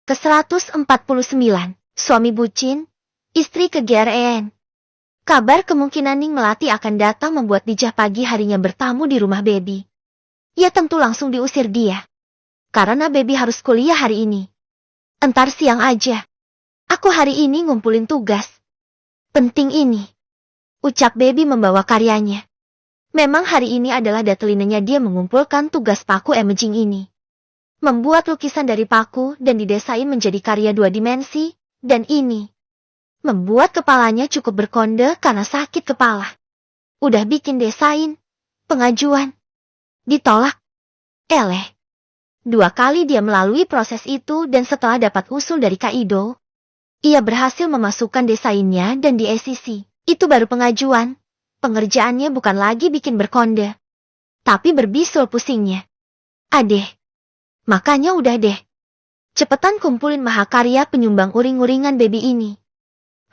Ke-149, suami bucin, istri kegeeran. Kabar kemungkinan Ning Melati akan datang membuat Dijah pagi harinya bertamu di rumah Baby. Ia tentu langsung diusir dia. Karena Baby harus kuliah hari ini. Entar siang aja. Aku hari ini ngumpulin tugas. Penting ini. Ucap Baby membawa karyanya. Memang hari ini adalah deadline-nya dia mengumpulkan tugas paku imaging ini. Membuat lukisan dari paku dan didesain menjadi karya 2 dimensi, dan ini membuat kepalanya cukup berkonde karena sakit kepala. Udah bikin desain, pengajuan, ditolak. 2 kali dia melalui proses itu dan setelah dapat usul dari Kaido, ia berhasil memasukkan desainnya dan di ACC. Itu baru pengajuan. Pengerjaannya bukan lagi bikin berkonde, tapi berbisul pusingnya. Adeh. Makanya udah deh. Cepetan kumpulin mahakarya penyumbang uring-uringan Baby ini.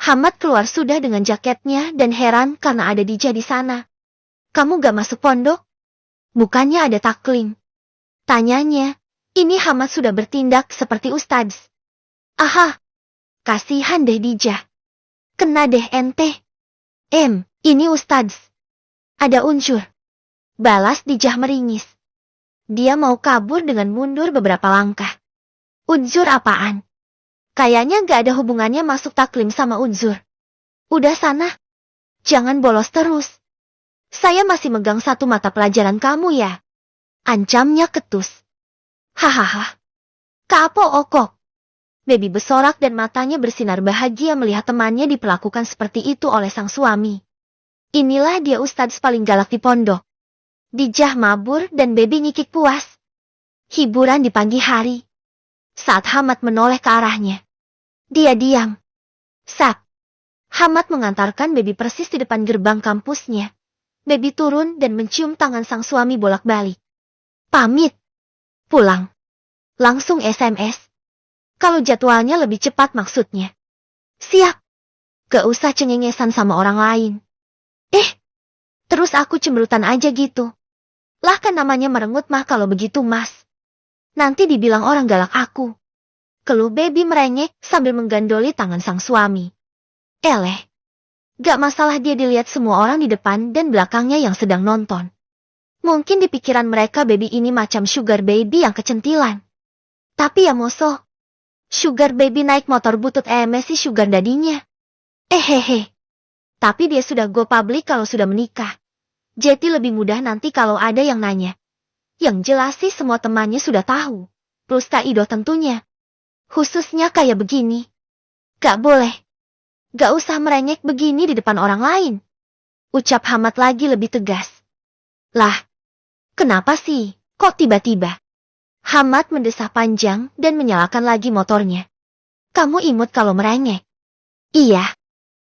Hamad keluar sudah dengan jaketnya dan heran karena ada Dijah di sana. Kamu gak masuk pondok? Bukannya ada taklim? Tanyanya. Ini Hamad sudah bertindak seperti Ustadz. Aha. Kasihan deh Dijah. Kena deh ente. Ini Ustadz. Ada unsur. Balas Dijah meringis. Dia mau kabur dengan mundur beberapa langkah. Unsur apaan? Kayaknya gak ada hubungannya masuk taklim sama unsur. Udah sana. Jangan bolos terus. Saya masih megang 1 mata pelajaran kamu ya. Ancamnya ketus. Hahaha. Kapo okok. Baby bersorak dan matanya bersinar bahagia melihat temannya diperlakukan seperti itu oleh sang suami. Inilah dia Ustadz paling galak di pondok. Dijah mabur dan Baby ngikik puas. Hiburan di pagi hari. Saat Hamad menoleh ke arahnya, dia diam. Sap. Hamad mengantarkan Baby persis di depan gerbang kampusnya. Baby turun dan mencium tangan sang suami bolak-balik. Pamit. Pulang. Langsung SMS. Kalau jadwalnya lebih cepat maksudnya. Siap. Gak usah cengengesan sama orang lain. Terus aku cemberutan aja gitu. Lah kan namanya merengut mah kalau begitu mas. Nanti dibilang orang galak aku. Keluh Baby merengek sambil menggandoli tangan sang suami. Gak masalah dia dilihat semua orang di depan dan belakangnya yang sedang nonton. Mungkin di pikiran mereka Baby ini macam sugar baby yang kecentilan. Tapi ya moso. Sugar baby naik motor butut si sugar dadinya. Tapi dia sudah go public kalau sudah menikah. Jadi lebih mudah nanti kalau ada yang nanya. Yang jelas sih semua temannya sudah tahu. Plus Kaido tentunya. Khususnya kayak begini. Gak boleh. Gak usah merengek begini di depan orang lain. Ucap Hamad lagi lebih tegas. Lah. Kenapa sih? Kok tiba-tiba? Hamad mendesah panjang dan menyalakan lagi motornya. Kamu imut kalau merengek. Iya.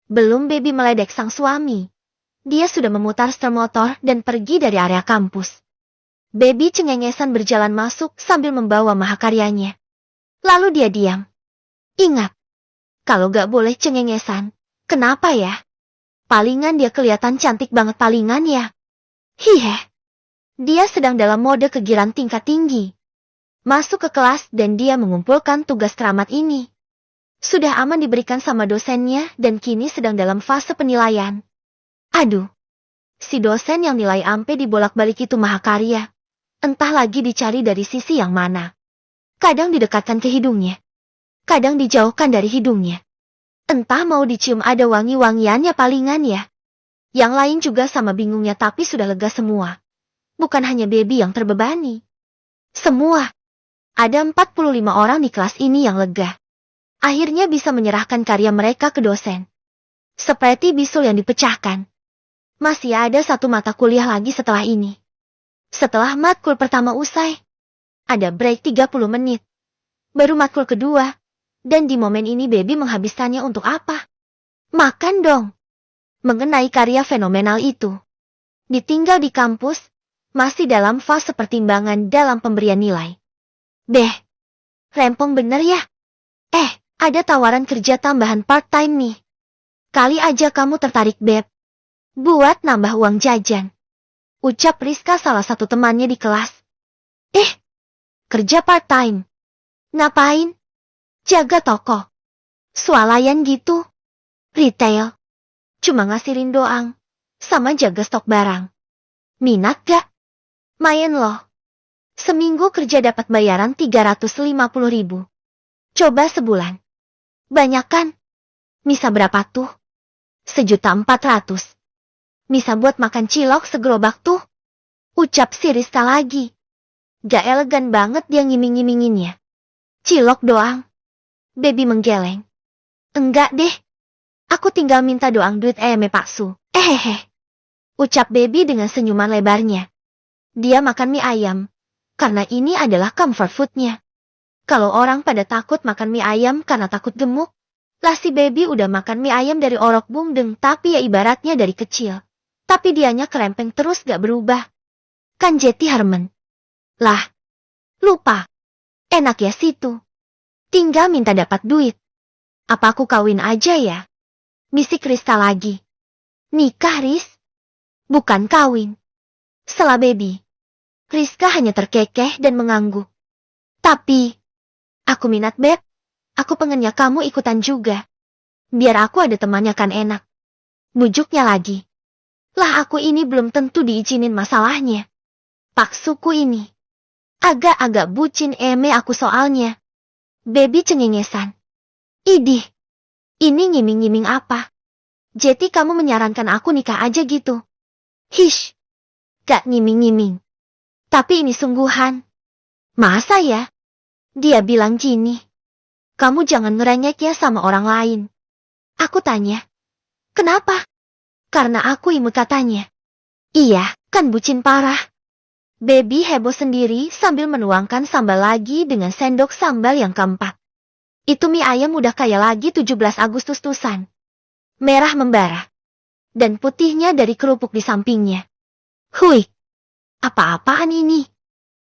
Belum Baby meledek sang suami. Dia sudah memutar setir motor dan pergi dari area kampus. Baby cengengesan berjalan masuk sambil membawa mahakaryanya. Lalu dia diam. Ingat. Kalau gak boleh cengengesan, kenapa ya? Palingan dia kelihatan cantik banget palingan ya. Dia sedang dalam mode kegiran tingkat tinggi. Masuk ke kelas dan dia mengumpulkan tugas keramat ini. Sudah aman diberikan sama dosennya dan kini sedang dalam fase penilaian. Aduh. Si dosen yang nilai ampe dibolak-balik itu mahakarya. Entah lagi dicari dari sisi yang mana. Kadang didekatkan ke hidungnya. Kadang dijauhkan dari hidungnya. Entah mau dicium ada wangi-wangiannya palingan ya. Yang lain juga sama bingungnya tapi sudah lega semua. Bukan hanya Baby yang terbebani. Semua. Ada 45 orang di kelas ini yang lega. Akhirnya bisa menyerahkan karya mereka ke dosen. Seperti bisul yang dipecahkan. Masih ada 1 mata kuliah lagi setelah ini. Setelah matkul pertama usai, ada break 30 menit. Baru matkul kedua, dan di momen ini Baby menghabiskannya untuk apa? Makan dong. Mengenai karya fenomenal itu. Ditinggal di kampus, masih dalam fase pertimbangan dalam pemberian nilai. Rempong bener ya? Ada tawaran kerja tambahan part-time nih. Kali aja kamu tertarik Beb. Buat nambah uang jajan. Ucap Rizka salah satu temannya di kelas. Kerja part-time. Ngapain? Jaga toko. Swalayan gitu. Retail. Cuma ngasihin doang. Sama jaga stok barang. Minat gak? Main loh. Seminggu kerja dapat bayaran 350.000. Coba sebulan. Banyak kan? Misa berapa tuh? 1.400.000. Misa buat makan cilok segerobak tuh. Ucap si Rizka lagi. Gak elegan banget dia ngiming-ngiminginnya. Cilok doang. Baby menggeleng. Enggak deh. Aku tinggal minta doang duit Pak Su. Ucap Baby dengan senyuman lebarnya. Dia makan mie ayam. Karena ini adalah comfort foodnya. Kalau orang pada takut makan mie ayam karena takut gemuk, lah si Baby udah makan mie ayam dari orok bungdeng tapi ya ibaratnya dari kecil. Tapi dianya kerempeng terus gak berubah. Kan Jetty Harmon. Lah. Lupa. Enak ya situ. Tinggal minta dapat duit. Apa aku kawin aja ya? Bisik Rizka lagi. Nikah, Riz? Bukan kawin. Sela Baby. Rizka hanya terkekeh dan mengangguk. Tapi, aku minat Beb. Aku pengennya kamu ikutan juga. Biar aku ada temannya kan enak. Bujuknya lagi. Lah aku ini belum tentu diizinin masalahnya. Pak Suku ini. Agak-agak bucin aku soalnya. Baby cengengesan. Idih. Ini ngiming-ngiming apa? Jetty kamu menyarankan aku nikah aja gitu. Hish. Gak ngiming-ngiming. Tapi ini sungguhan. Masa ya? Dia bilang gini. Kamu jangan ngerengek ya sama orang lain. Aku tanya. Kenapa? Karena aku imut katanya. Iya, kan bucin parah. Baby heboh sendiri sambil menuangkan sambal lagi dengan sendok sambal yang keempat. Itu mie ayam udah kayak lagi 17 Agustus-tusan. Merah membara. Dan putihnya dari kerupuk di sampingnya. Hui. Apa-apaan ini?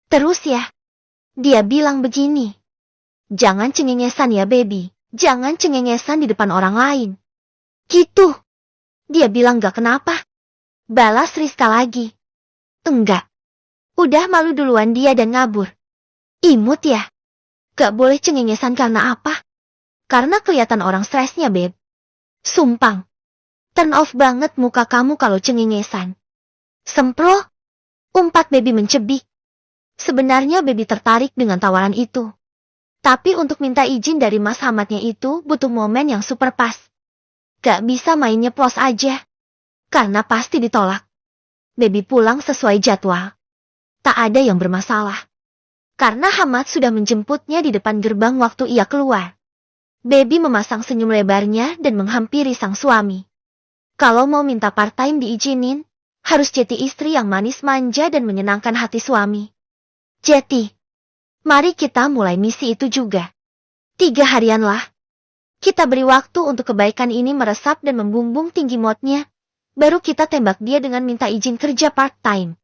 Terus ya. Dia bilang begini. Jangan cengengesan ya Baby. Jangan cengengesan di depan orang lain. Gitu. Dia bilang gak kenapa. Balas Rizka lagi. Enggak. Udah malu duluan dia dan ngabur. Imut ya. Gak boleh cengengesan karena apa? Karena kelihatan orang stresnya Beb. Sumpang. Turn off banget muka kamu kalau cengengesan. Sempro. Umpat Baby mencebik. Sebenarnya Baby tertarik dengan tawaran itu. Tapi untuk minta izin dari Mas Hamadnya itu butuh momen yang super pas. Gak bisa mainnya plos aja. Karena pasti ditolak. Baby pulang sesuai jadwal. Tak ada yang bermasalah. Karena Hamad sudah menjemputnya di depan gerbang waktu ia keluar. Baby memasang senyum lebarnya dan menghampiri sang suami. Kalau mau minta part-time diizinin, harus Jetty istri yang manis manja dan menyenangkan hati suami. Jetty, mari kita mulai misi itu juga. 3 harian lah. Kita beri waktu untuk kebaikan ini meresap dan membumbung tinggi moodnya. Baru kita tembak dia dengan minta izin kerja part-time.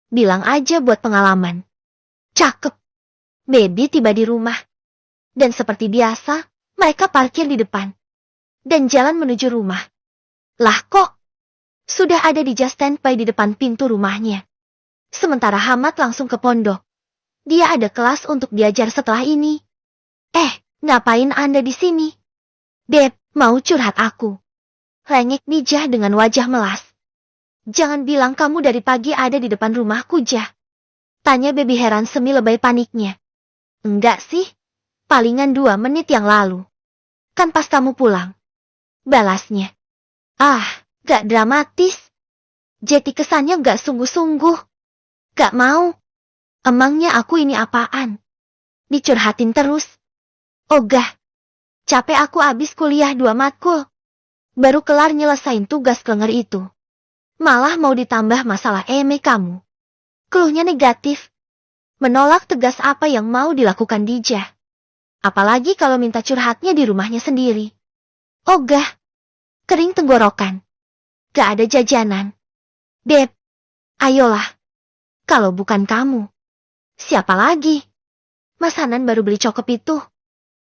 Bilang aja buat pengalaman. Cakep. Baby tiba di rumah. Dan seperti biasa, mereka parkir di depan. Dan jalan menuju rumah. Lah kok? Sudah ada Dija standby di depan pintu rumahnya. Sementara Hamad langsung ke pondok. Dia ada kelas untuk diajar setelah ini. Ngapain Anda di sini? Beb, mau curhat aku. Rengek Dija dengan wajah melas. Jangan bilang kamu dari pagi ada di depan rumahku, Jah. Tanya Baby heran semi lebay paniknya. Enggak sih. Palingan 2 menit yang lalu. Kan pas kamu pulang. Balasnya. Gak dramatis. Jetty kesannya gak sungguh-sungguh. Gak mau. Emangnya aku ini apaan? Dicurhatin terus. Ogah. Capek aku abis kuliah 2 matkul. Baru kelar nyelesain tugas klenger itu. Malah mau ditambah masalah kamu. Keluhnya negatif. Menolak tegas apa yang mau dilakukan Dija. Apalagi kalau minta curhatnya di rumahnya sendiri. Ogah. Kering tenggorokan. Gak ada jajanan. Beb. Ayolah. Kalau bukan kamu. Siapa lagi? Mas Hanan baru beli cokep itu.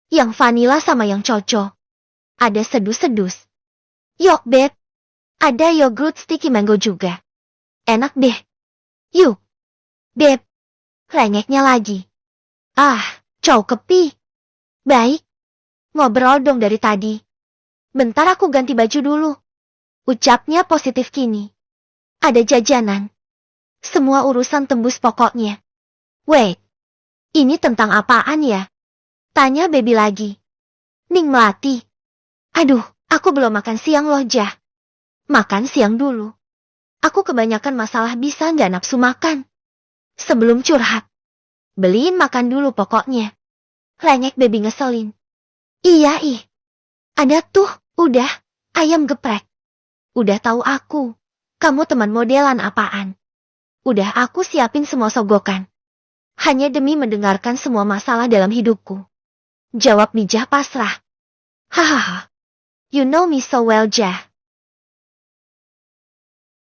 Yang vanila sama yang coco. Ada sedus-sedus. Yok Beb. Ada yogurt sticky mango juga. Enak deh. Yuk. Beb. Rengeknya lagi. Cokepi. Baik. Ngobrol dong dari tadi. Bentar aku ganti baju dulu. Ucapnya positif kini. Ada jajanan. Semua urusan tembus pokoknya. Wait. Ini tentang apaan ya? Tanya Baby lagi. Ning Melati. Aduh, aku belum makan siang loh, Jah. Makan siang dulu. Aku kebanyakan masalah bisa nggak nafsu makan. Sebelum curhat. Beliin makan dulu pokoknya. Lengek Baby ngeselin. Iya ih. Ada tuh, udah, ayam geprek. Udah tahu aku. Kamu teman modelan apaan? Udah aku siapin semua sogokan. Hanya demi mendengarkan semua masalah dalam hidupku. Jawab Mijah pasrah. Hahaha. You know me so well, Jah.